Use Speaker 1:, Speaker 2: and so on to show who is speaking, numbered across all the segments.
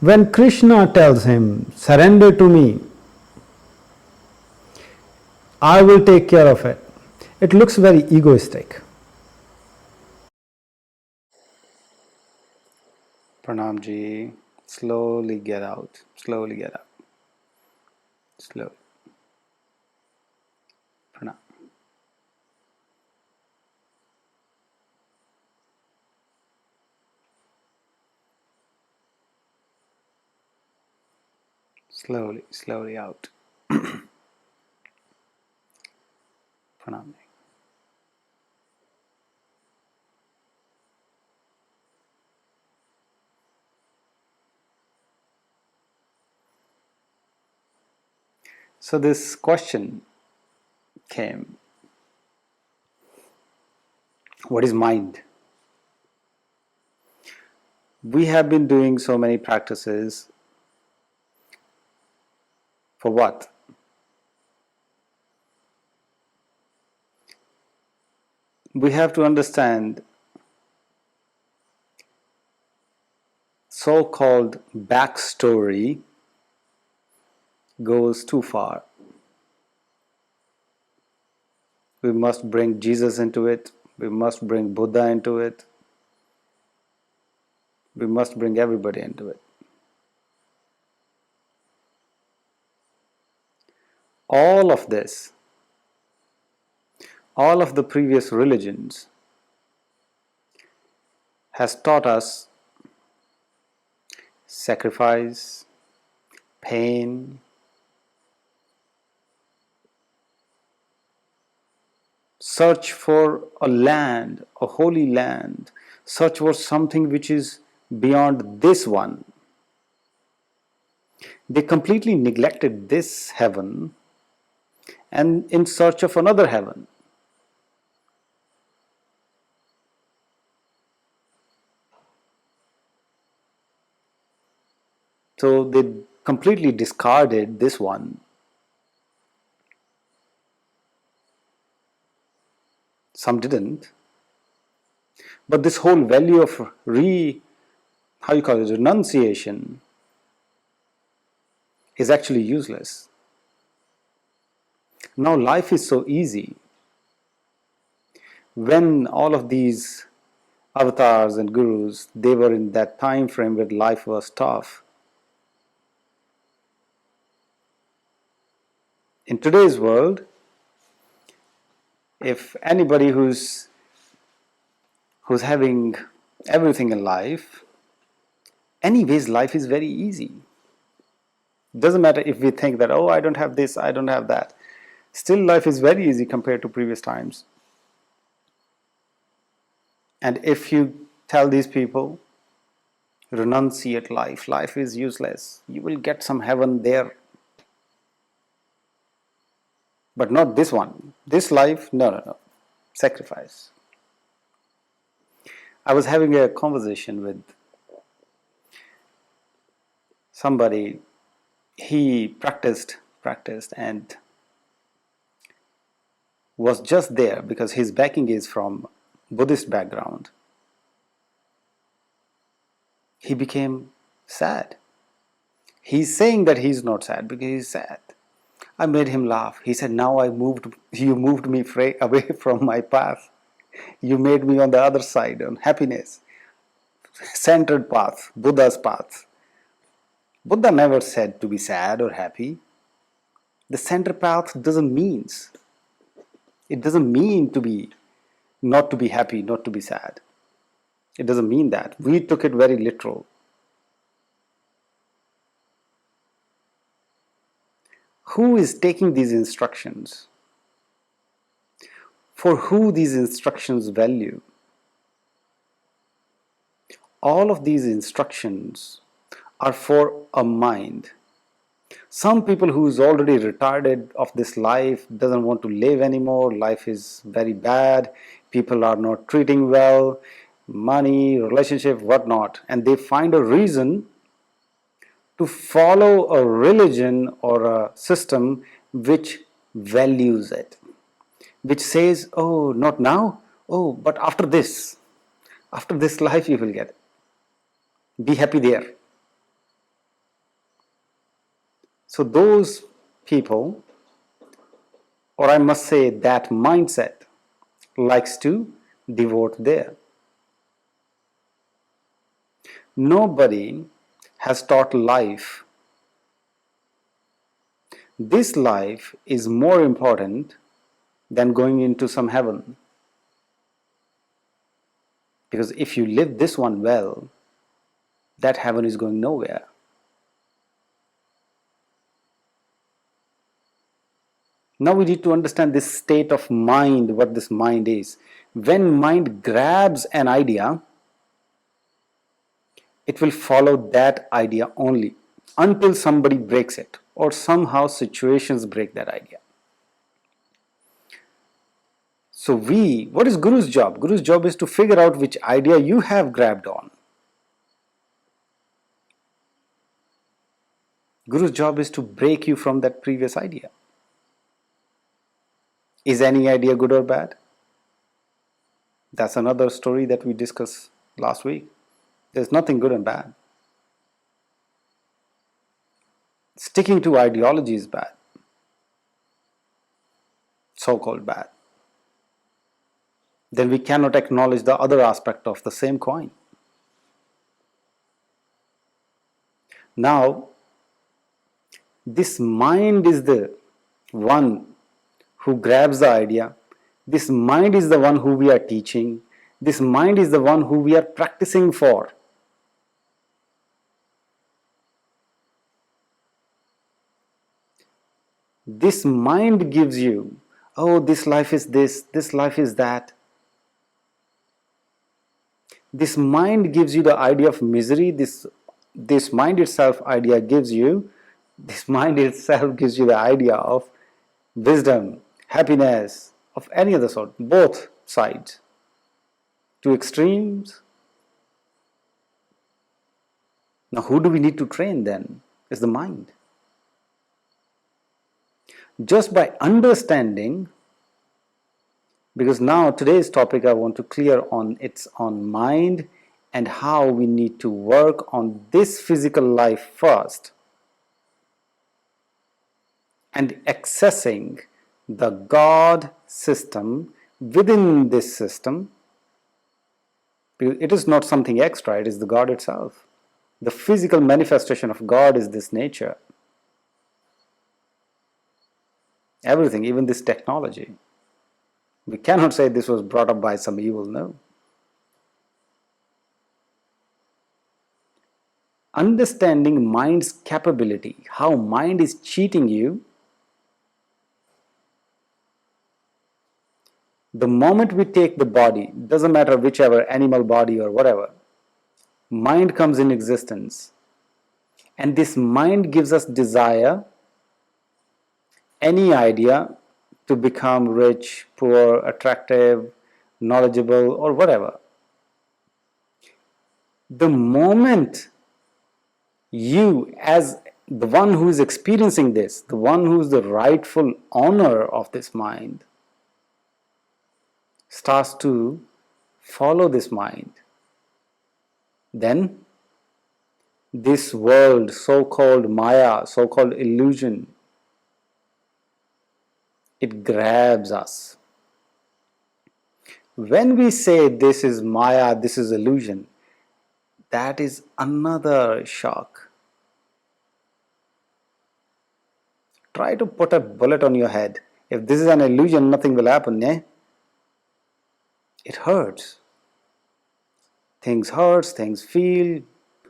Speaker 1: When Krishna tells him, surrender to me, I will take care of it, it looks very egoistic.
Speaker 2: Pranamji, slowly get out, slowly get out, slowly. Pranam. Slowly, slowly out. Pranam. So this question came, what is mind? We have been doing so many practices for what? We have to understand so-called backstory goes too far. We must bring Jesus into it. We must bring Buddha into it. We must bring everybody into it. All of this, all of the previous religions has taught us sacrifice, pain, search for a land, a holy land, search for something which is beyond this one. They completely neglected this heaven and in search of another heaven. So they completely discarded this one. Some didn't. But this whole value of renunciation is actually useless. Now life is so easy. When all of these avatars and gurus, they were in that time frame where life was tough. In today's world, if anybody who's having everything in life, anyways life is very easy. Doesn't matter if we think that, oh, I don't have this, I don't have that. Still life is very easy compared to previous times. And if you tell these people, renunciate life, life is useless, you will get some heaven there. But not this one. This life, no. Sacrifice. I was having a conversation with somebody. He practiced and was just there because his backing is from Buddhist background. He became sad. He's saying that he's not sad because he's sad. I made him laugh. He said, now you moved me away from my path. You made me on the other side, on happiness. Centered path, Buddha's path. Buddha never said to be sad or happy. The center path doesn't mean to be not to be happy, not to be sad. It doesn't mean that. We took it very literal. Who is taking these instructions? For who these instructions value? All of these instructions are for a mind. Some people who is already retarded of this life, doesn't want to live anymore, life is very bad, people are not treating well, money, relationship, whatnot, and they find a reason to follow a religion or a system which values it, which says, oh, not now, oh, but after this life you will get it. Be happy there. So those people, or I must say that mindset, likes to devote there. Nobody has taught life. This life is more important than going into some heaven. Because if you live this one well, that heaven is going nowhere. Now we need to understand this state of mind, what this mind is. When mind grabs an idea, it will follow that idea only until somebody breaks it or somehow situations break that idea. So what is Guru's job? Guru's job is to figure out which idea you have grabbed on. Guru's job is to break you from that previous idea. Is any idea good or bad? That's another story that we discussed last week. There's nothing good and bad. Sticking to ideology is bad. So-called bad. Then we cannot acknowledge the other aspect of the same coin. Now, this mind is the one who grabs the idea. This mind is the one who we are teaching. This mind is the one who we are practicing for. This mind gives you, oh, this life is this life is that. This mind gives you the idea of misery. This mind itself idea gives you, this mind itself gives you the idea of wisdom, happiness, of any other sort, both sides. Two extremes. Now who do we need to train then? Is the mind. Just by understanding, because now today's topic I want to clear on, it's on mind and how we need to work on this physical life first and accessing the God system within this system. Because it is not something extra, it is the God itself. The physical manifestation of God is this nature. Everything, even this technology. We cannot say this was brought up by some evil, no. Understanding mind's capability, how mind is cheating you. The moment we take the body, doesn't matter whichever animal body or whatever, mind comes in existence. And this mind gives us desire, any idea to become rich, poor, attractive, knowledgeable, or whatever. The moment you, as the one who is experiencing this, the one who is the rightful owner of this mind, starts to follow this mind, then this world, so-called Maya, so-called illusion, it grabs us. When we say this is Maya, this is illusion, that is another shock. Try to put a bullet on your head. If this is an illusion, nothing will happen, eh? It hurts. Things hurts, things feel,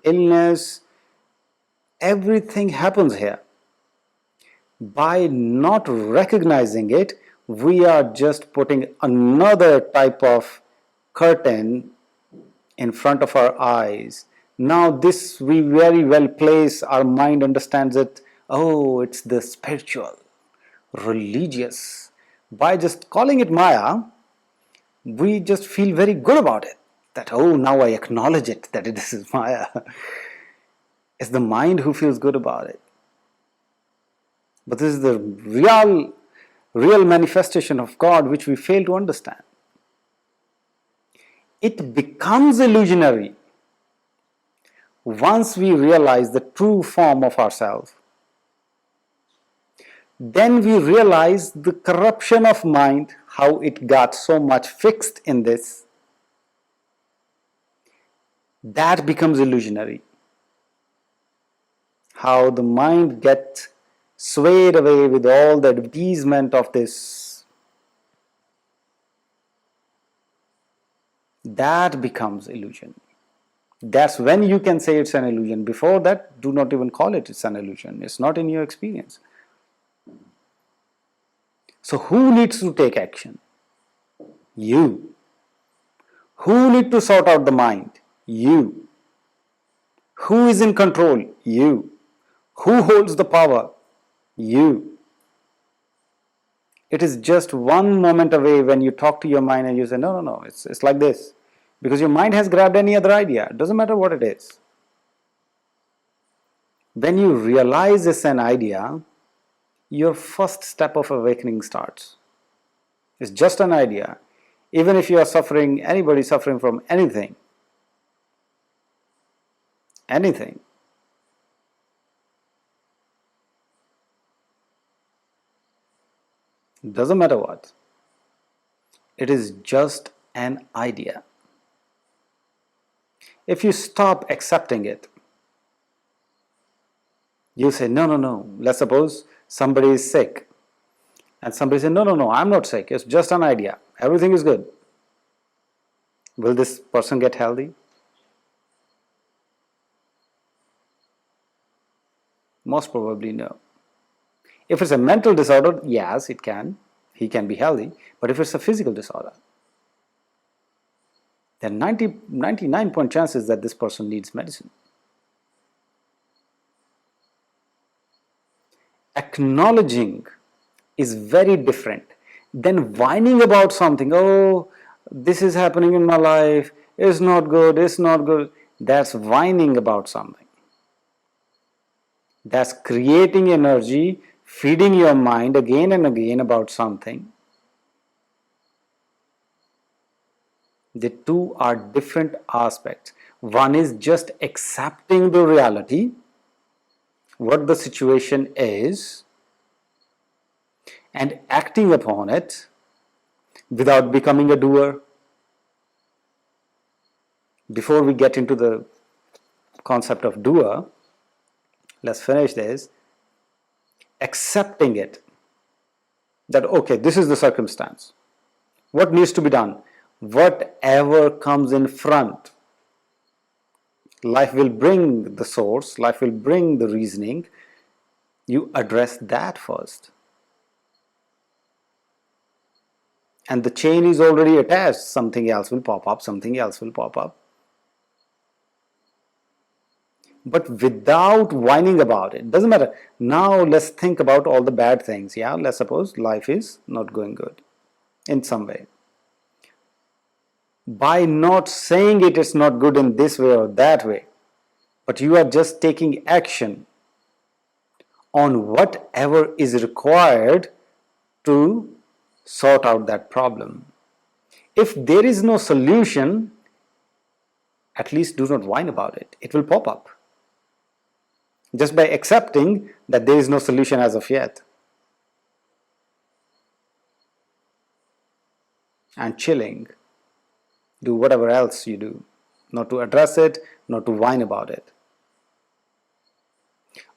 Speaker 2: illness, everything happens here. By not recognizing it, we are just putting another type of curtain in front of our eyes. Now this we very well place, our mind understands it, oh, it's the spiritual, religious. By just calling it Maya, we just feel very good about it. That, oh, now I acknowledge it, that this is Maya. It's the mind who feels good about it. But this is the real manifestation of God which we fail to understand. It becomes illusionary once we realize the true form of ourselves. then we realize the corruption of mind, how it got so much fixed in this. That becomes illusionary. How the mind gets swayed away with all the appeasement of this. That becomes illusion. That's when you can say it's an illusion. Before that, do not even call it's an illusion. It's not in your experience. So who needs to take action? You. Who needs to sort out the mind? You. Who is in control? You. Who holds the power? You. It is just one moment away when you talk to your mind and you say, no, it's like this. Because your mind has grabbed any other idea. It doesn't matter what it is. When you realize it's an idea, your first step of awakening starts. It's just an idea. Even if you are suffering, anybody suffering from anything, doesn't matter what, it is just an idea. If you stop accepting it, you say, no, let's suppose somebody is sick and somebody says, no, I'm not sick, it's just an idea, everything is good. Will this person get healthy? Most probably no. If it's a mental disorder, yes, it can. He can be healthy. But if it's a physical disorder, then 99% chances that this person needs medicine. Acknowledging is very different than whining about something. Oh, this is happening in my life. It's not good. It's not good. That's whining about something. That's creating energy, feeding your mind again and again about something. The two are different aspects. One is just accepting the reality, what the situation is, and acting upon it without becoming a doer. Before we get into the concept of doer, let's finish this. Accepting it, that okay, this is the circumstance. What needs to be done? Whatever comes in front, life will bring the source, life will bring the reasoning. You address that first. And the chain is already attached. Something else will pop up, something else will pop up. But without whining about it. Doesn't matter. Now let's think about all the bad things. Yeah, let's suppose life is not going good in some way. By not saying it's not good in this way or that way, but you are just taking action on whatever is required to sort out that problem. If there is no solution, at least do not whine about it. It will pop up. Just by accepting that there is no solution as of yet. And chilling. Do whatever else you do. Not to address it, not to whine about it.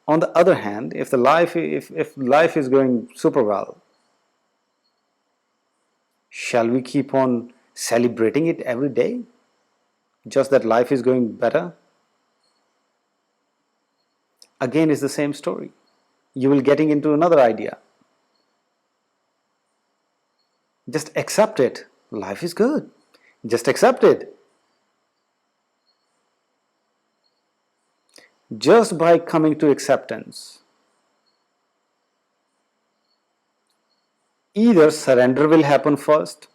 Speaker 2: On the other hand, if life is going super well, shall we keep on celebrating it every day? Just that life is going better? Again, it's the same story. You will getting into another idea. Just accept it. Life is good. Just accept it. Just by coming to acceptance, either surrender will happen first,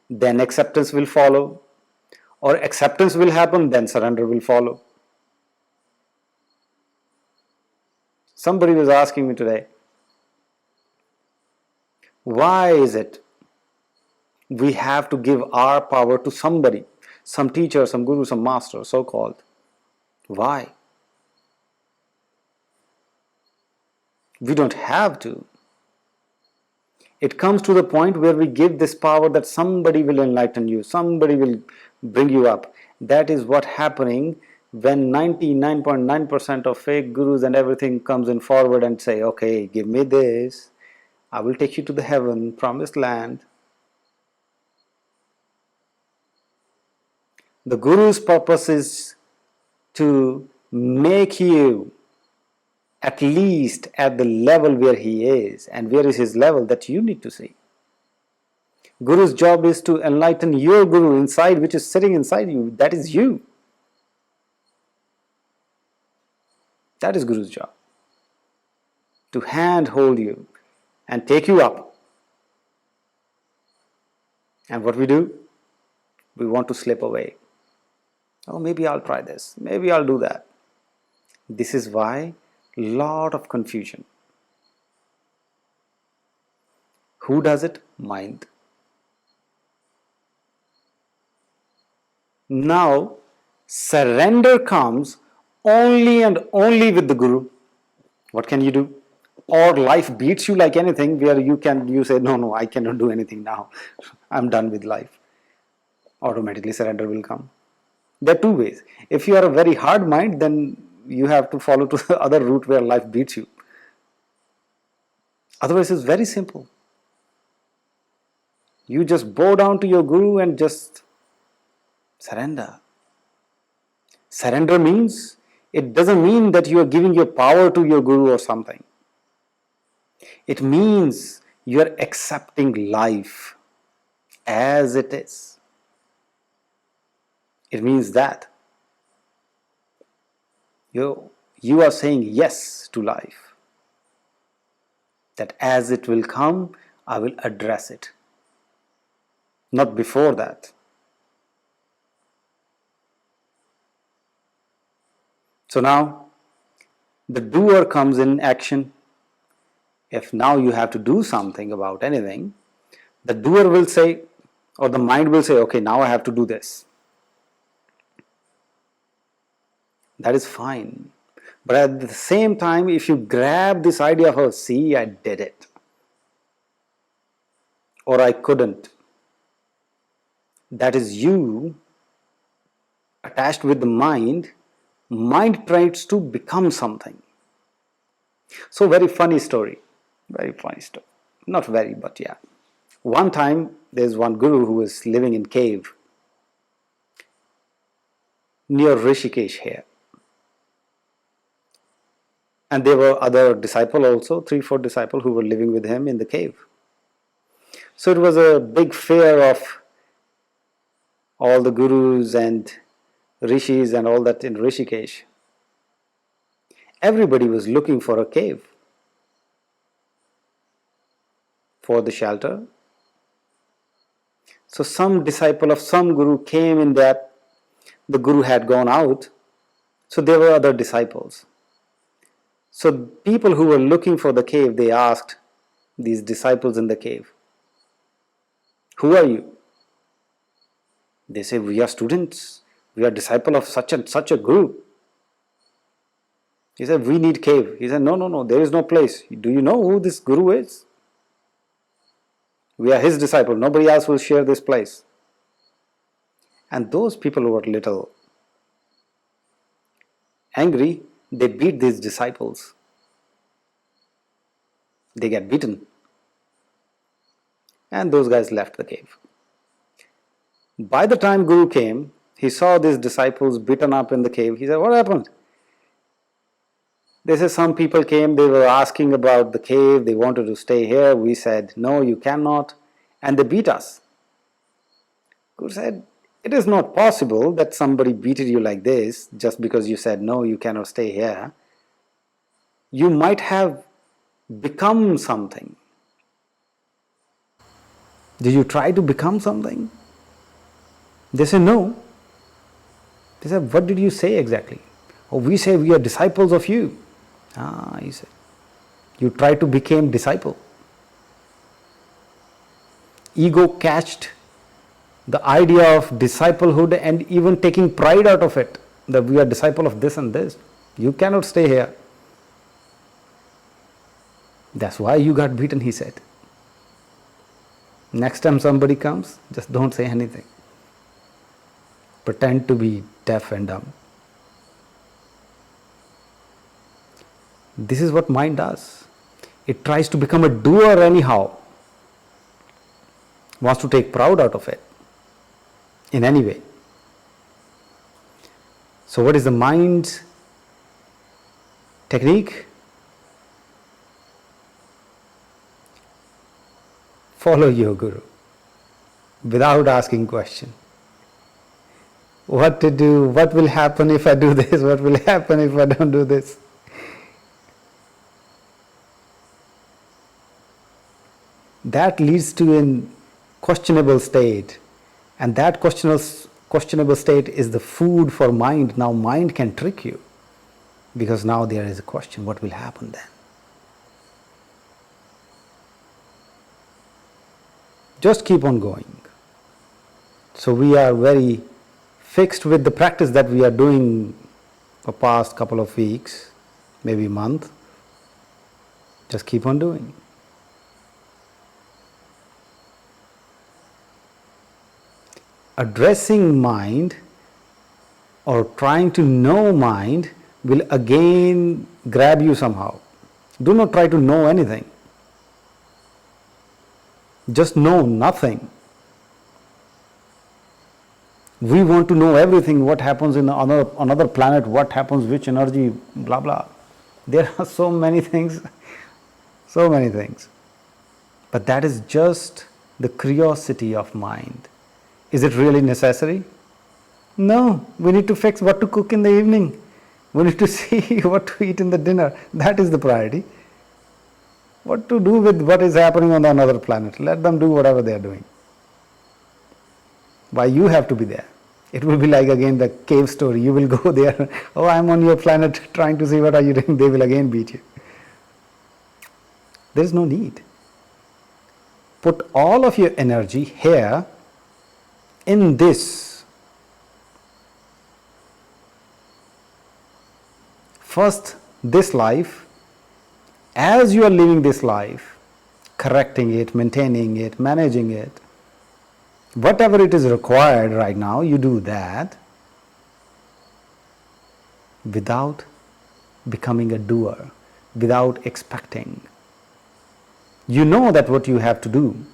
Speaker 2: then acceptance will follow, or acceptance will happen, then surrender will follow. Somebody was asking me today, why is it we have to give our power to somebody, some teacher, some guru, some master, so-called? Why? We don't have to. It comes to the point where we give this power that somebody will enlighten you, somebody will bring you up. That is what happening when 99.9% of fake gurus and everything comes in forward and say, okay, give me this, I will take you to the heaven, promised land. The guru's purpose is to make you at least at the level where he is. And where is his level? That you need to see. Guru's job is to enlighten your guru inside, which is sitting inside you. That is you. That is Guru's job. To handhold you and take you up. And what we do? We want to slip away. Oh, maybe I'll try this. Maybe I'll do that. This is why lot of confusion. Who does it? Mind. Now, surrender comes only and only with the Guru. What can you do? Or life beats you like anything, where you say, no, I cannot do anything now. I'm done with life. Automatically surrender will come. There are two ways. If you are a very hard mind, then you have to follow to the other route where life beats you. Otherwise, it's very simple. You just bow down to your Guru and just surrender. Surrender means, it doesn't mean that you are giving your power to your Guru or something. It means you are accepting life as it is. It means that you are saying yes to life. That as it will come, I will address it. Not before that. So now, the doer comes in action. If now you have to do something about anything, the doer will say, or the mind will say, okay, now I have to do this. That is fine. But at the same time, if you grab this idea of, oh, see, I did it, or I couldn't, that is you attached with the mind. Mind tries to become something. So very funny story. Not very, but yeah. One time, there's one guru who was living in cave near 𝗪𝗃𝗃 here. And there were other disciples also, 3-4 disciples who were living with him in the cave. So it was a big fair of all the gurus and rishis and all that in 𝗪𝗃𝗃. Everybody was looking for a cave for the shelter. So some disciple of some guru came in that the guru had gone out. So there were other disciples. So people who were looking for the cave, they asked these disciples in the cave, who are you? They say, we are students. We are disciple of such and such a guru. He said, we need cave. He said, no, there is no place. Do you know who this guru is? We are his disciple. Nobody else will share this place. And those people who were little angry, they beat these disciples. They get beaten. And those guys left the cave. By the time Guru came, he saw these disciples beaten up in the cave. He said, what happened? They said, some people came, they were asking about the cave, they wanted to stay here. We said, no, you cannot. And they beat us. Guru said, it is not possible that somebody beated you like this just because you said, no, you cannot stay here. You might have become something. Did you try to become something? They said, no. They said, what did you say exactly? Oh, we say we are disciples of you. He said, you tried to become disciple. Ego catched the idea of disciplehood and even taking pride out of it, that we are disciple of this and this. You cannot stay here. That's why you got beaten, he said. Next time somebody comes, just don't say anything. Pretend to be deaf and dumb. This is what mind does. It tries to become a doer anyhow. Wants to take pride out of it in any way. So what is the mind's technique? Follow your guru without asking question. What to do? What will happen if I do this? What will happen if I don't do this? That leads to a questionable state, and that questionable state is the food for mind. Now mind can trick you, because now there is a question, what will happen then? Just keep on going. So we are very fixed with the practice that we are doing for past couple of weeks, maybe month. Just keep on doing. Addressing mind or trying to know mind will again grab you somehow. Do not try to know anything. Just know nothing. We want to know everything, what happens in another planet, what happens, which energy, blah blah. There are so many things, so many things. But that is just the curiosity of mind. Is it really necessary? No, we need to fix what to cook in the evening. We need to see what to eat in the dinner. That is the priority. What to do with what is happening on another planet? Let them do whatever they are doing. Why you have to be there? It will be like again the cave story. You will go there. Oh, I am on your planet trying to see what are you doing. They will again beat you. There is no need. Put all of your energy here in this. First, this life, as you are living this life, correcting it, maintaining it, managing it, whatever it is required right now, you do that without becoming a doer, without expecting. You know that what you have to do.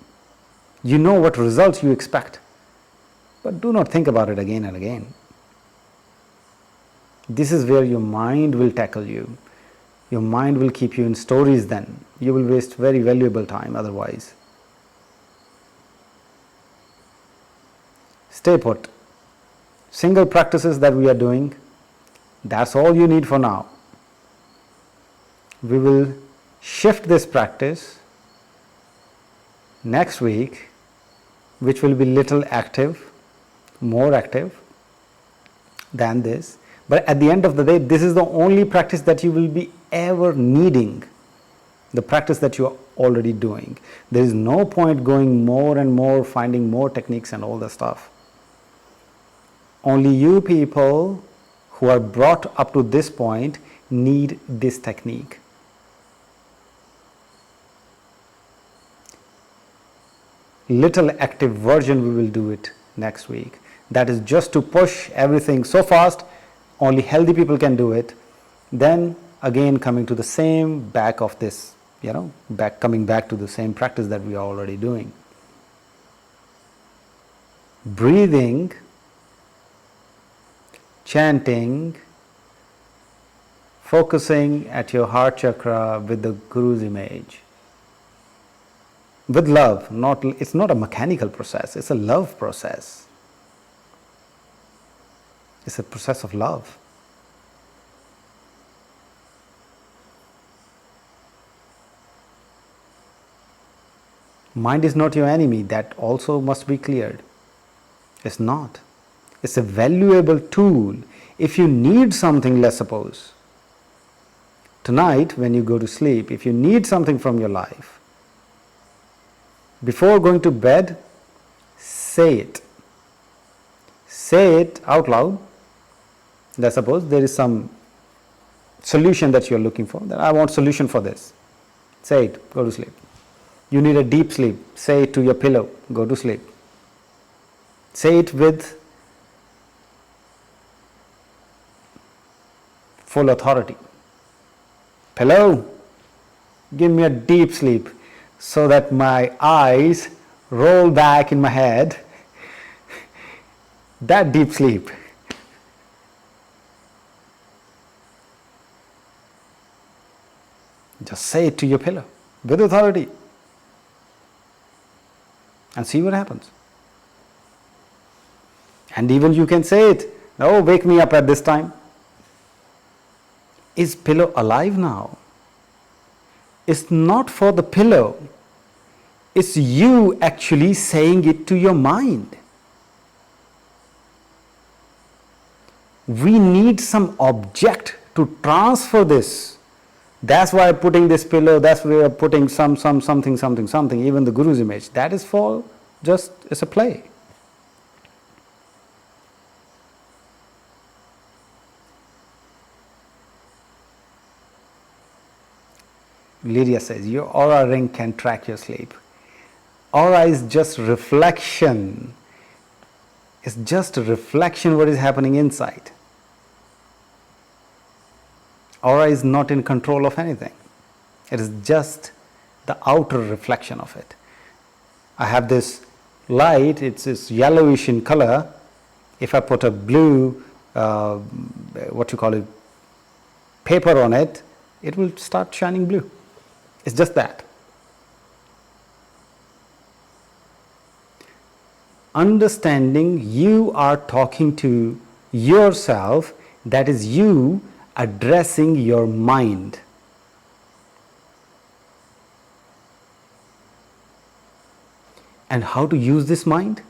Speaker 2: You know what results you expect. But do not think about it again and again. This is where your mind will tackle you. Your mind will keep you in stories then. You will waste very valuable time otherwise. Stay put. Single practices that we are doing, that's all you need for now. We will shift this practice next week, which will be little active, more active than this. But at the end of the day, this is the only practice that you will be ever needing, the practice that you are already doing. There is no point going more and more, finding more techniques and all the stuff. Only you people who are brought up to this point need this technique. Little active version we will do it next week. That is just to push everything so fast, only healthy people can do it. Then again coming to the same back of this, coming back to the same practice that we are already doing. Breathing, chanting, focusing at your heart chakra with the Guru's image. With love, it's not a mechanical process, it's a love process. It's a process of love. Mind is not your enemy, that also must be cleared. It's not. It's a valuable tool. If you need something, let's suppose, tonight when you go to sleep, if you need something from your life, before going to bed, say it. Say it out loud. Let's suppose there is some solution that you are looking for, that I want solution for this. Say it, go to sleep. You need a deep sleep. Say it to your pillow, go to sleep. Say it with full authority. Pillow, give me a deep sleep so that my eyes roll back in my head. That deep sleep. Just say it to your pillow with authority and see what happens. And even you can say it, "Oh, wake me up at this time." Is pillow alive now? It's not for the pillow. It's you actually saying it to your mind. We need some object to transfer this. That's why I'm putting this pillow, that's why I'm putting something, even the Guru's image. That is for just, it's a play. Lydia says, your aura ring can track your sleep. Aura is just reflection. It's just a reflection what is happening inside. Aura is not in control of anything. It is just the outer reflection of it. I have this light, it's yellowish in color. If I put a blue, paper on it, it will start shining blue. It's just that. Understanding you are talking to yourself, that is you addressing your mind. And how to use this mind?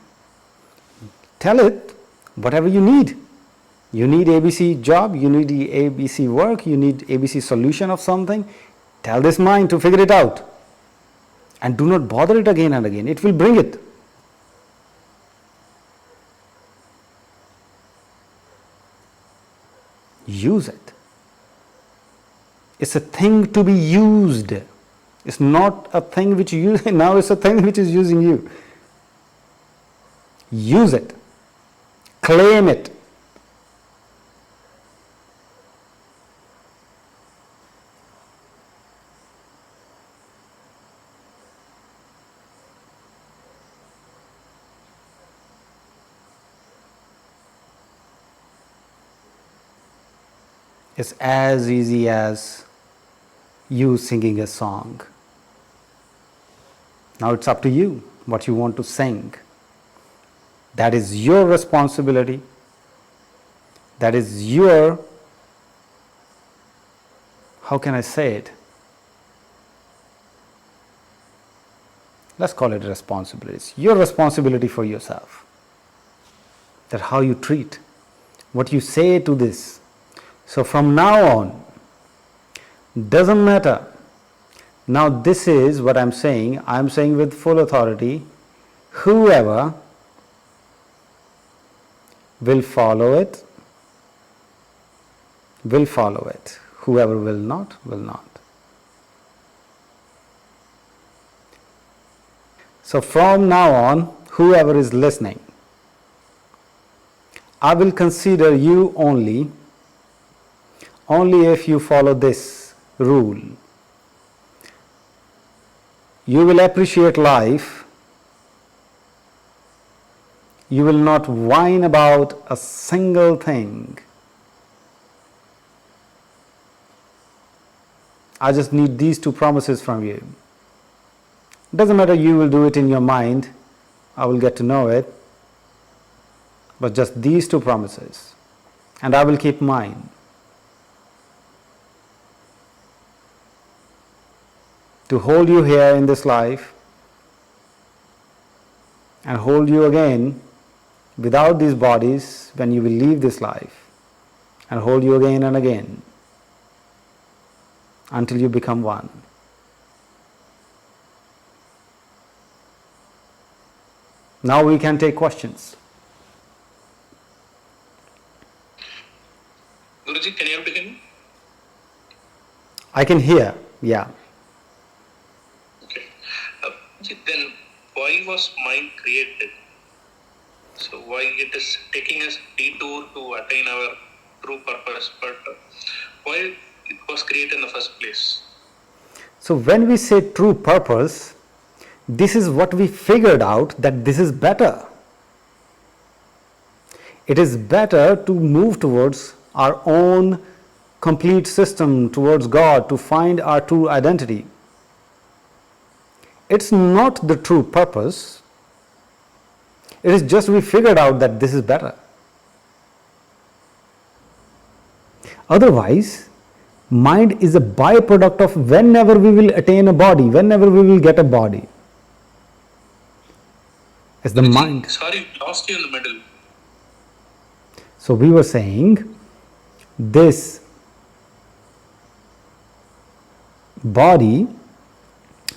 Speaker 2: Tell it whatever you need. You need ABC job, you need ABC work, you need ABC solution of something. Tell this mind to figure it out. And do not bother it again and again. It will bring it. Use it. It's a thing to be used. It's not a thing which you use. Now it's a thing which is using you. Use it. Claim it. It's as easy as you singing a song. Now it's up to you what you want to sing. That is your responsibility. That is your, how can I say it? Let's call it responsibility. It's your responsibility for yourself. That how you treat, what you say to this. So from now on, doesn't matter. Now this is what I'm saying with full authority, whoever will follow it, will follow it. Whoever will not, will not. So from now on, whoever is listening, I will consider you only if you follow this rule. You will appreciate life. You will not whine about a single thing. I just need these two promises from you. Doesn't matter, you will do it in your mind. I will get to know it. But just these two promises. And I will keep mine. To hold you here in this life and hold you again without these bodies when you will leave this life, and hold you again and again until you become one. Now we can take questions.
Speaker 3: Guruji, can you able to hear me?
Speaker 2: I can hear, yeah.
Speaker 3: Okay. why was mind created? So why it is taking us detour to attain our true purpose, but why it was created in the first place?
Speaker 1: So when we say true purpose, this is what we figured out, that this is better. It is better to move towards our own complete system, towards God, to find our true identity. It's not the true purpose. It is just we figured out that this is better. Otherwise, mind is a byproduct of whenever we will attain a body, whenever we will get a body. It's the mind.
Speaker 3: Sorry, lost you in the middle.
Speaker 1: So we were saying this body,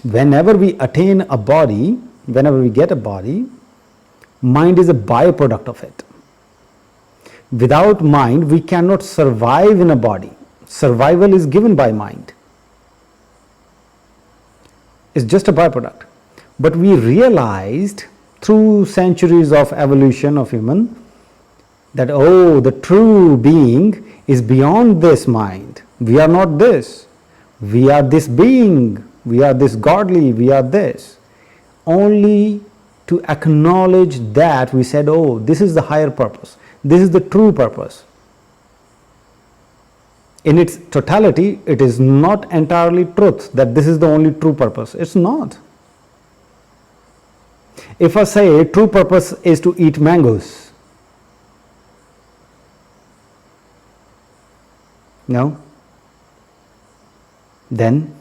Speaker 1: whenever we attain a body, whenever we get a body, mind is a byproduct of it. Without mind, we cannot survive in a body. Survival is given by mind. It's just a byproduct. But we realized through centuries of evolution of human that, oh, the true being is beyond this mind. We are not this. We are this being. We are this godly. We are this. Only to acknowledge that we said, oh, this is the higher purpose. This is the true purpose. In its totality, it is not entirely truth that this is the only true purpose. It's not. If I say true purpose is to eat mangoes, no, then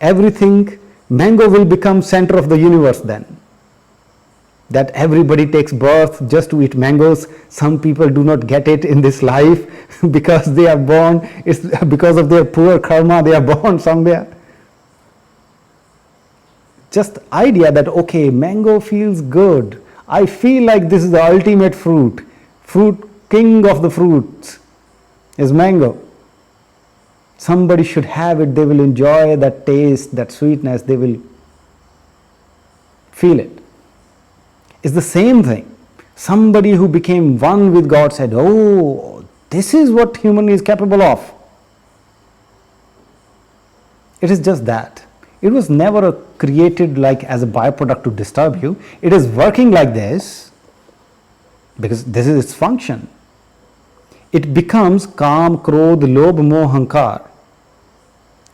Speaker 1: everything, mango will become center of the universe then. That everybody takes birth just to eat mangoes. Some people do not get it in this life because they are born, it's because of their poor karma, they are born somewhere. Just idea that, okay, mango feels good. I feel like this is the ultimate fruit. Fruit, king of the fruits is mango. Somebody should have it, they will enjoy that taste, that sweetness, they will feel it. It's the same thing. Somebody who became one with God said, oh, this is what human is capable of. It is just that. It was never created like as a byproduct to disturb you. It is working like this because this is its function. It becomes Kam, Krodh, Lobh, Moh, Ahankar.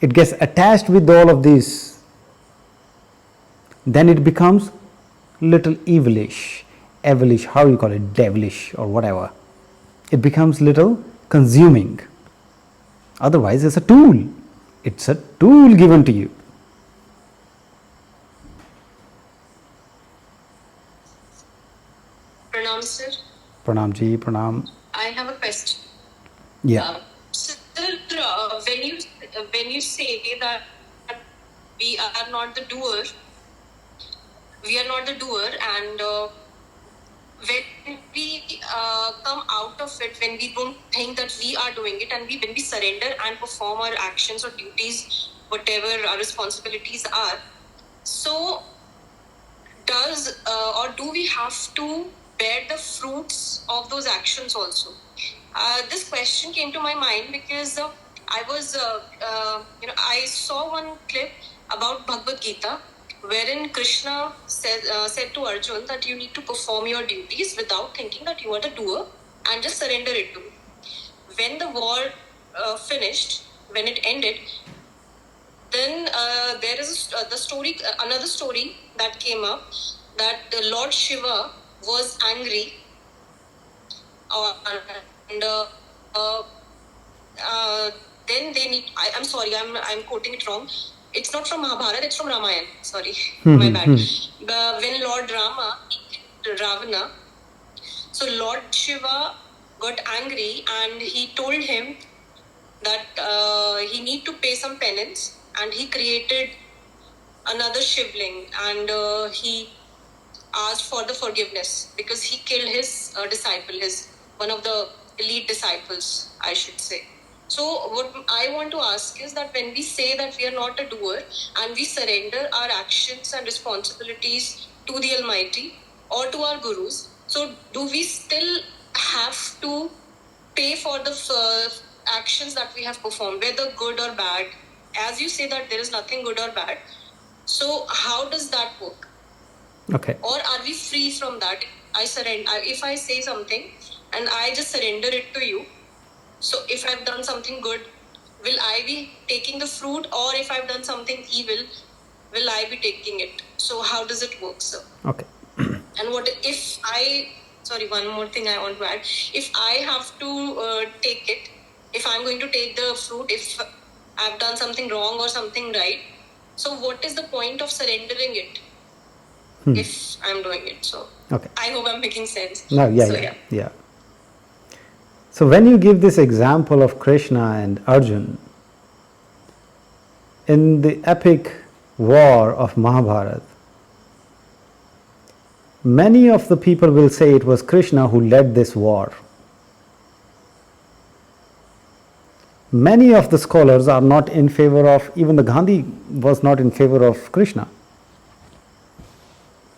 Speaker 1: It gets attached with all of these. Then it becomes little evilish, how you call it, devilish or whatever. It becomes little consuming. Otherwise, it's a tool. It's a tool given to you.
Speaker 4: Pranam, sir.
Speaker 1: Pranam ji, pranam.
Speaker 4: I have a question.
Speaker 1: Yeah.
Speaker 4: Sir, when you say that we are not the doer, and when we come out of it, when we don't think that we are doing it, and when we surrender and perform our actions or duties, whatever our responsibilities are, so do we have to bear the fruits of those actions also? This question came to my mind because I saw one clip about Bhagavad Gita, wherein Krishna said to Arjun that you need to perform your duties without thinking that you are the doer and just surrender it to me. When the war finished, when it ended, then there is another story that came up, that Lord Shiva was angry, then they need. I'm sorry, I'm quoting it wrong. It's not from Mahabharata, it's from Ramayana. Sorry, my bad. When Lord Rama killed Ravana, so Lord Shiva got angry and he told him that he need to pay some penance, and he created another Shivling, and he asked for the forgiveness because he killed his disciple, one of the elite disciples, I should say. So what I want to ask is that when we say that we are not a doer and we surrender our actions and responsibilities to the Almighty or to our gurus, so do we still have to pay for the actions that we have performed, whether good or bad? As you say that there is nothing good or bad, so how does that work?
Speaker 1: Okay.
Speaker 4: Or are we free from that? I surrender. If I say something and I just surrender it to you, so if I've done something good, will I be taking the fruit, or if I've done something evil, will I be taking it? So how does it work, sir?
Speaker 1: Okay.
Speaker 4: And what if one more thing I want to add. If I have to take it, if I'm going to take the fruit, if I've done something wrong or something right, so what is the point of surrendering it if I'm doing it? So
Speaker 1: Okay.
Speaker 4: I hope I'm making sense.
Speaker 1: No, yeah,
Speaker 4: So,
Speaker 1: yeah. So when you give this example of Krishna and Arjun, in the epic war of Mahabharata, many of the people will say it was Krishna who led this war. Many of the scholars are not in favor of, even the Gandhi was not in favor of Krishna.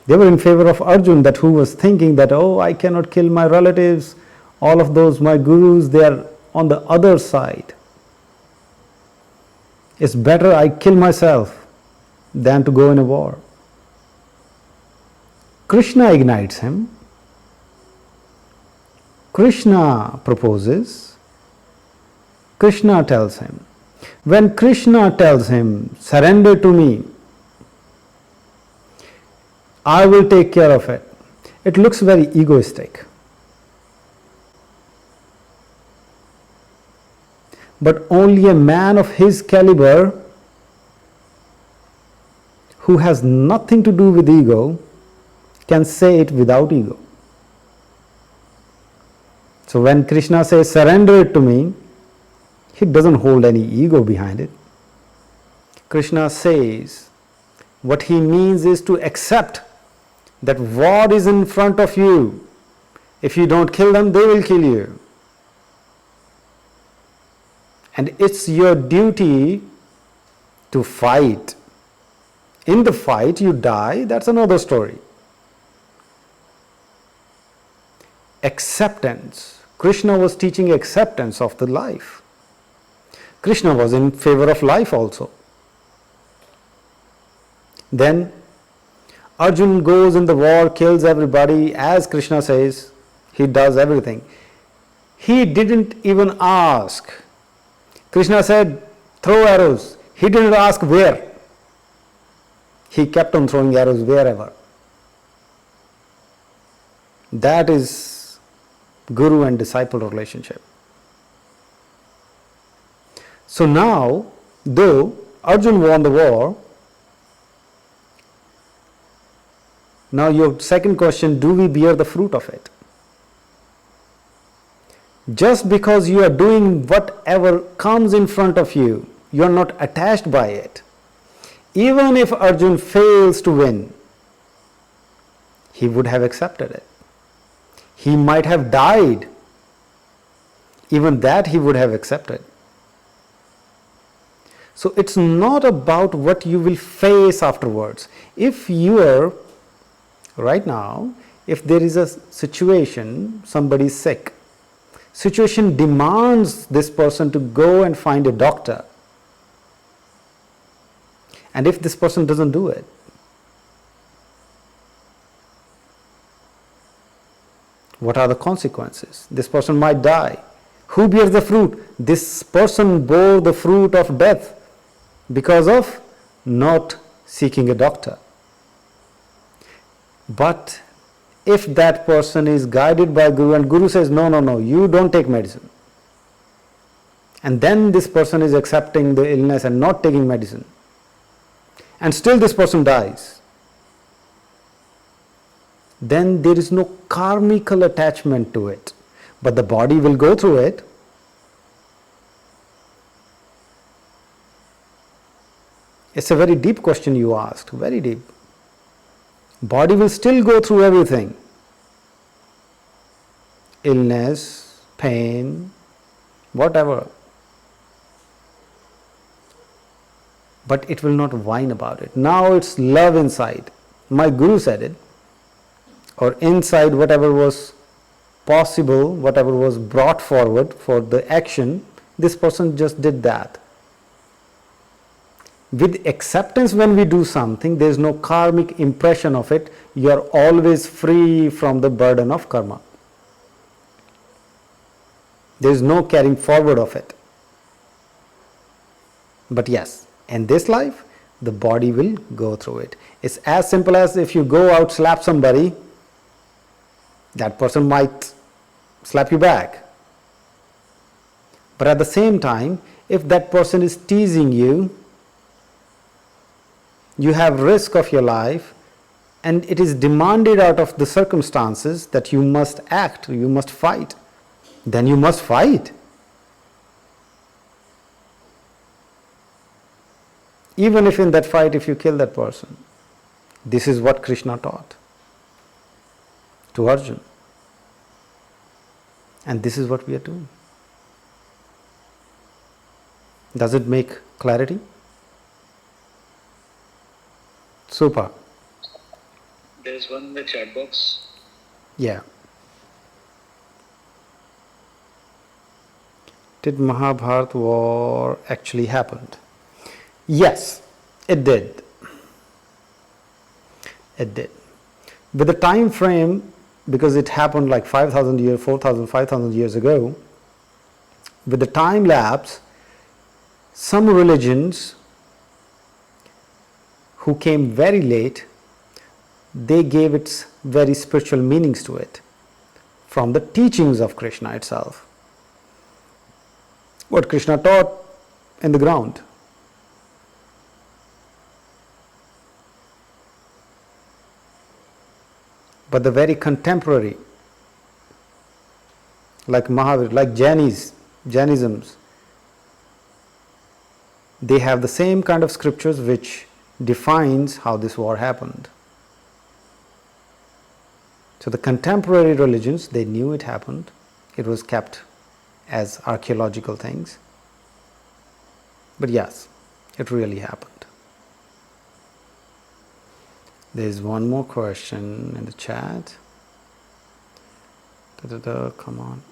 Speaker 1: They were in favor of Arjun, that who was thinking that, oh, I cannot kill my relatives, all of those, my gurus, they are on the other side. It's better I kill myself than to go in a war. Krishna ignites him. Krishna proposes. Krishna tells him. When Krishna tells him, surrender to me, I will take care of it, it looks very egoistic. But only a man of his caliber, who has nothing to do with ego, can say it without ego. So when Krishna says, surrender it to me, he doesn't hold any ego behind it. Krishna says, what he means is to accept that war is in front of you. If you don't kill them, they will kill you. And it's your duty to fight. In the fight, you die, that's another story. Acceptance. Krishna was teaching acceptance of the life. Krishna was in favor of life also. Then Arjun goes in the war, kills everybody, as Krishna says, he does everything. He didn't even ask. Krishna said, throw arrows. He didn't ask where. He kept on throwing arrows wherever. That is guru and disciple relationship. So now, though Arjun won the war, now your second question, do we bear the fruit of it? Just because you are doing whatever comes in front of you, you are not attached by it. Even if Arjun fails to win, he would have accepted it. He might have died. Even that he would have accepted. So it's not about what you will face afterwards. If you are, right now, if there is a situation, somebody is sick, situation demands this person to go and find a doctor. And if this person doesn't do it, what are the consequences? This person might die. Who bears the fruit? This person bore the fruit of death because of not seeking a doctor. But if that person is guided by Guru and Guru says, no, you don't take medicine, and then this person is accepting the illness and not taking medicine, and still this person dies, then there is no karmical attachment to it, but the body will go through it. It's a very deep question you asked, very deep. Body will still go through everything. Illness, pain, whatever. but it will not whine about it. Now it's love inside. My guru said it, or inside whatever was possible, whatever was brought forward for the action, this person just did that. With acceptance, when we do something, there is no karmic impression of it. You are always free from the burden of karma. There is no carrying forward of it. But yes, in this life, the body will go through it. It's as simple as if you go out, slap somebody, that person might slap you back. But at the same time, if that person is teasing you, you have risk of your life, and it is demanded out of the circumstances that you must act, you must fight. Then you must fight. Even if in that fight, if you kill that person. This is what Krishna taught to Arjuna. And this is what we are doing. Does it make clarity? Super.
Speaker 3: There's one in the chat box.
Speaker 1: Yeah. Did Mahabharata war actually happened? Yes, it did. It did. With the time frame, because it happened like 5,000 years, 4,000, 5,000 years ago, with the time lapse, some religions who came very late, they gave its very spiritual meanings to it from the teachings of Krishna itself. What Krishna taught in the ground. But the very contemporary, like Mahavir, like Jainisms, they have the same kind of scriptures which defines how this war happened. So the contemporary religions, they knew it happened. It was kept as archaeological things. But yes, it really happened. There is one more question in the chat. Come on.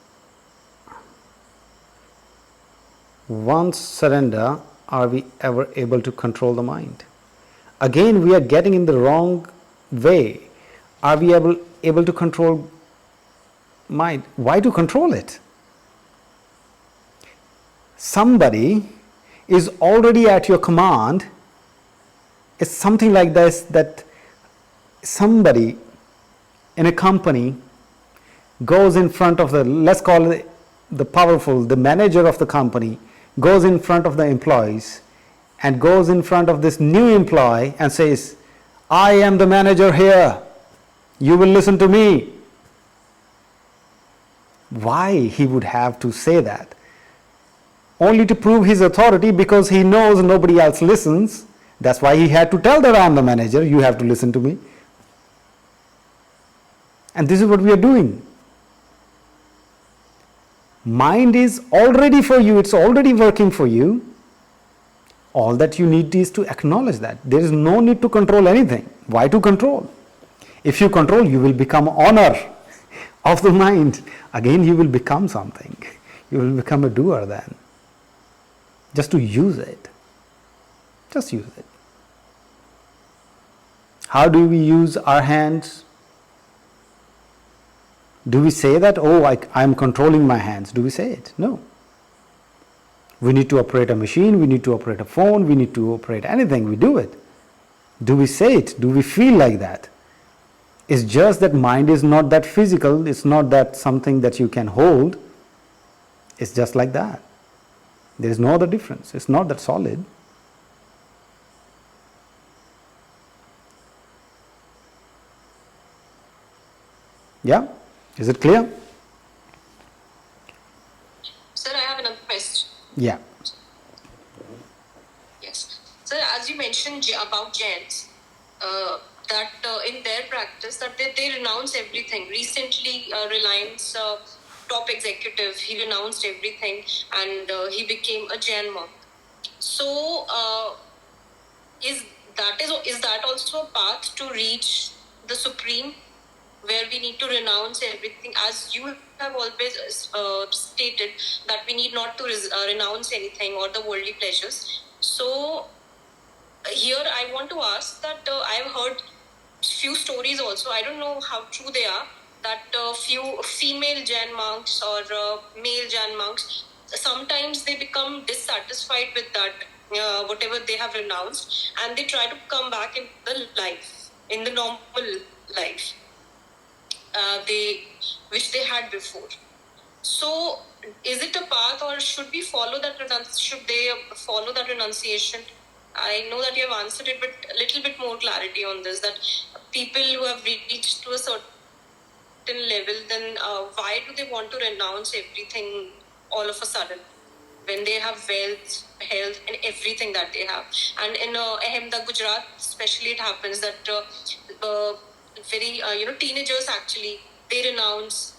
Speaker 1: Once surrender, are we ever able to control the mind? Again, we are getting in the wrong way. Are we able to control mind? Why to control it? Somebody is already at your command. It's something like this, that somebody in a company goes in front of the, let's call it the powerful, the manager of the company, goes in front of the employees and goes in front of this new employee and says, I am the manager here, you will listen to me. Why he would have to say that? Only to prove his authority, because he knows nobody else listens. That's why he had to tell that I am the manager, you have to listen to me. And this is what we are doing. Mind is already for you, it's already working for you. All that you need is to acknowledge that. There is no need to control anything. Why to control? If you control, you will become owner of the mind. Again, you will become something. You will become a doer then. Just to use it. Just use it. How do we use our hands? Do we say that, oh, I am controlling my hands? Do we say it? No. We need to operate a machine, we need to operate a phone, we need to operate anything, we do it. Do we say it? Do we feel like that? It's just that mind is not that physical, it's not that something that you can hold. It's just like that. There is no other difference. It's not that solid. Yeah? Is it clear?
Speaker 4: Sir, I have another question.
Speaker 1: Yeah.
Speaker 4: Yes. Sir, as you mentioned about Jains, that in their practice, that they renounce everything. Recently, Reliance top executive, he renounced everything and he became a Jain monk. So, is that also a path to reach the supreme, where we need to renounce everything, as you have always stated that we need not to renounce anything or the worldly pleasures. So here I want to ask that I have heard few stories also, I don't know how true they are, that few female Jain monks or male Jain monks, sometimes they become dissatisfied with that whatever they have renounced, and they try to come back in the life, in the normal life which they had before. So is it a path, or should we follow that should they follow that renunciation? I know that you have answered it, but a little bit more clarity on this, that people who have reached to a certain level, then why do they want to renounce everything all of a sudden when they have wealth, health, and everything that they have? And in Ahmedabad, Gujarat especially, it happens that very teenagers actually, they renounce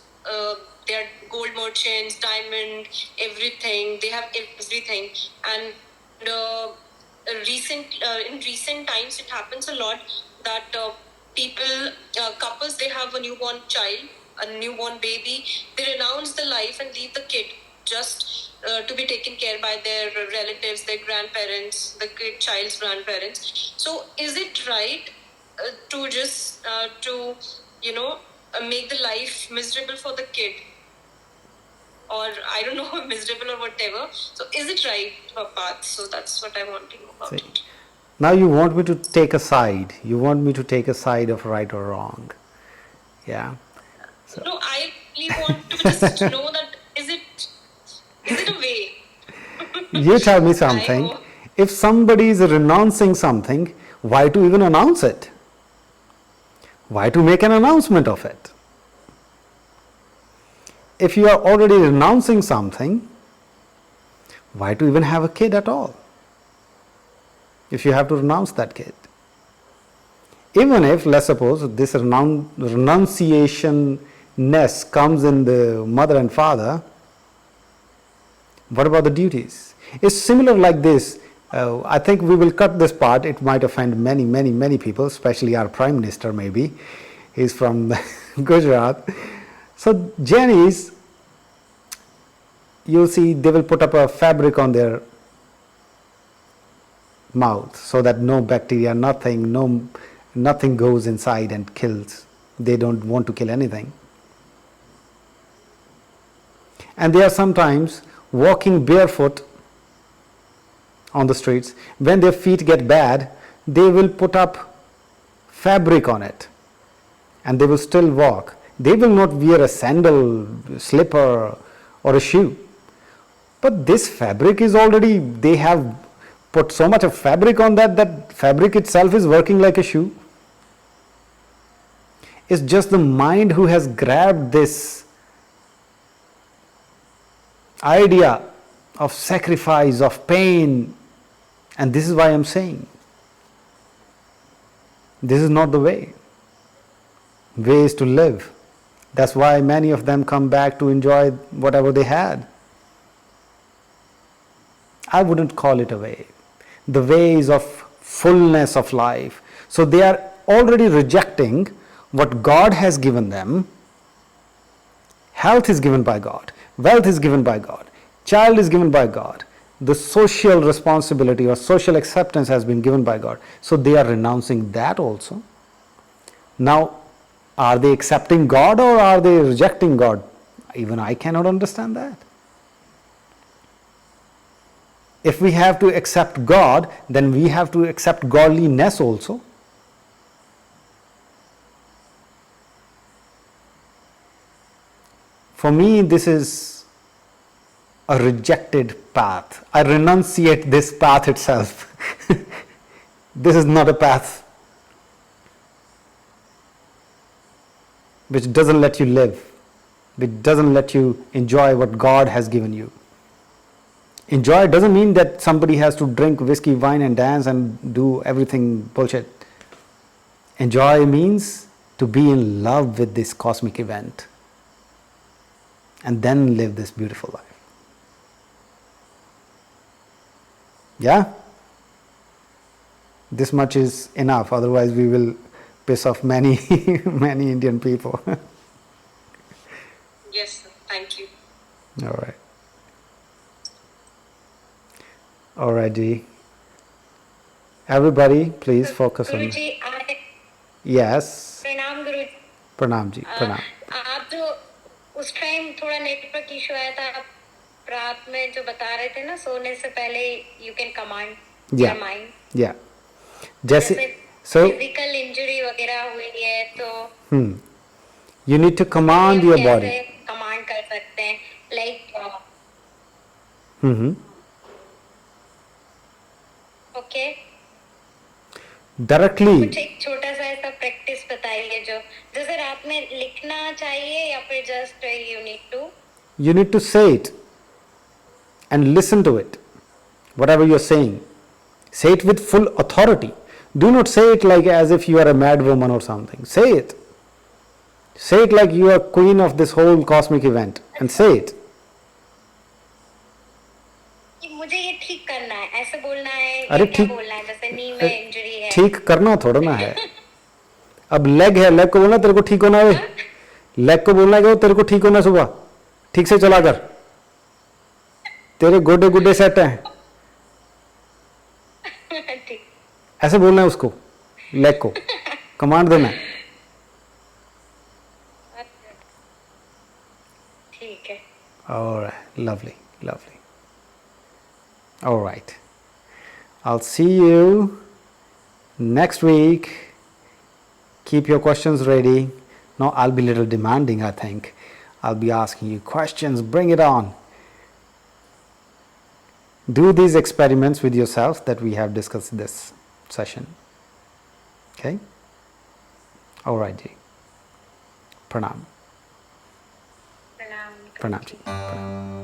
Speaker 4: their gold merchants, diamond, everything. They have everything. And in recent times, it happens a lot that couples, they have a newborn child, a newborn baby, they renounce the life and leave the kid just to be taken care by their relatives, their grandparents, the child's grandparents. So is it right to just make the life miserable for the kid, or I don't know, miserable or whatever? So is it right path? So that's what I want to know about it.
Speaker 1: Now you want me to take a side. You want me to take a side of right or wrong. Yeah.
Speaker 4: So. No, I really want to just know that is it a way?
Speaker 1: You tell me something. If somebody is renouncing something, why to even announce it? Why to make an announcement of it? If you are already renouncing something, why to even have a kid at all? If you have to renounce that kid. Even if, let's suppose, this renunciation-ness comes in the mother and father, what about the duties? It's similar like this. I think we will cut this part. It might offend many people, especially our Prime Minister maybe. He's from Gujarat. So Jainis, you'll see they will put up a fabric on their mouth so that no bacteria, nothing goes inside and kills. They don't want to kill anything. And they are sometimes walking barefoot on the streets. When their feet get bad, they will put up fabric on it and they will still walk. They will not wear a sandal, slipper or a shoe. But this fabric is already, they have put so much of fabric on that fabric itself is working like a shoe. It's just the mind who has grabbed this idea of sacrifice, of pain, and this is why I'm saying this is not the way. Way is to live. That's why many of them come back to enjoy whatever they had. I wouldn't call it a way. The way is of fullness of life. So they are already rejecting what God has given them. Health is given by God. Wealth is given by God. Child is given by God. The social responsibility or social acceptance has been given by God. So they are renouncing that also. Now, are they accepting God or are they rejecting God? Even I cannot understand that. If we have to accept God, then we have to accept godliness also. For me, this is a rejected path. I renunciate this path itself. This is not a path which doesn't let you live, which doesn't let you enjoy what God has given you. Enjoy doesn't mean that somebody has to drink whiskey, wine and dance and do everything bullshit. Enjoy means to be in love with this cosmic event and then live this beautiful life. Yeah? This much is enough, otherwise we will piss off many many Indian people.
Speaker 4: Yes, sir. Thank you.
Speaker 1: All right. All right, Ji. Everybody, please focus on.
Speaker 5: Guruji
Speaker 1: Yes.
Speaker 5: प्रणाम गुरुजी।
Speaker 1: Pranam Ji. Pranam.
Speaker 5: आप जो उस time थोड़ा network issue आया था, आप रात में जो बता रहे थे ना, सोने से पहले you can command your mind.
Speaker 1: Yeah. जैसे so
Speaker 5: फिजिकल इंजरी वगैरह हुई है तो
Speaker 1: you need to command your body.
Speaker 5: Command कर सकते हैं, लाइक ओके।
Speaker 1: Directly.
Speaker 5: कुछ एक छोटा सा ऐसा प्रैक्टिस बताइए जो जैसे रात में लिखना चाहिए या फिर just you need to.
Speaker 1: You need to say it and listen to it. Whatever you're saying, say it with full authority. Do not say it like as if you are a mad woman or something. Say it. Say it like you are queen of this whole cosmic event and say it.
Speaker 5: मुझे ये ठीक करना है, ऐसे बोलना है,
Speaker 1: अरे
Speaker 5: क्या
Speaker 1: ठीक
Speaker 5: बोलना है, जैसे नी में इंजरी है।
Speaker 1: ठीक करना थोड़ा ना है। अब लेग है, लेग को बोलना तेरे को ठीक होना है, लेग को बोलना है कि तेरे को ठीक होना सुबह, ठीक से चला कर, तेरे गोडे गुड्डे सेट हैं,
Speaker 5: ठीक।
Speaker 1: ऐसे बोलना है उसको, लेग को कमांड देना है।
Speaker 5: ठीक है।
Speaker 1: All right, lovely, lovely. All right, I'll see you next week. Keep your questions ready. Now I'll be a little demanding, I think. I'll be asking you questions, bring it on. Do these experiments with yourself that we have discussed in this session. Okay? All right, Ji. Pranam.
Speaker 5: प्रणाम।
Speaker 1: Pranam Ji. Pranam.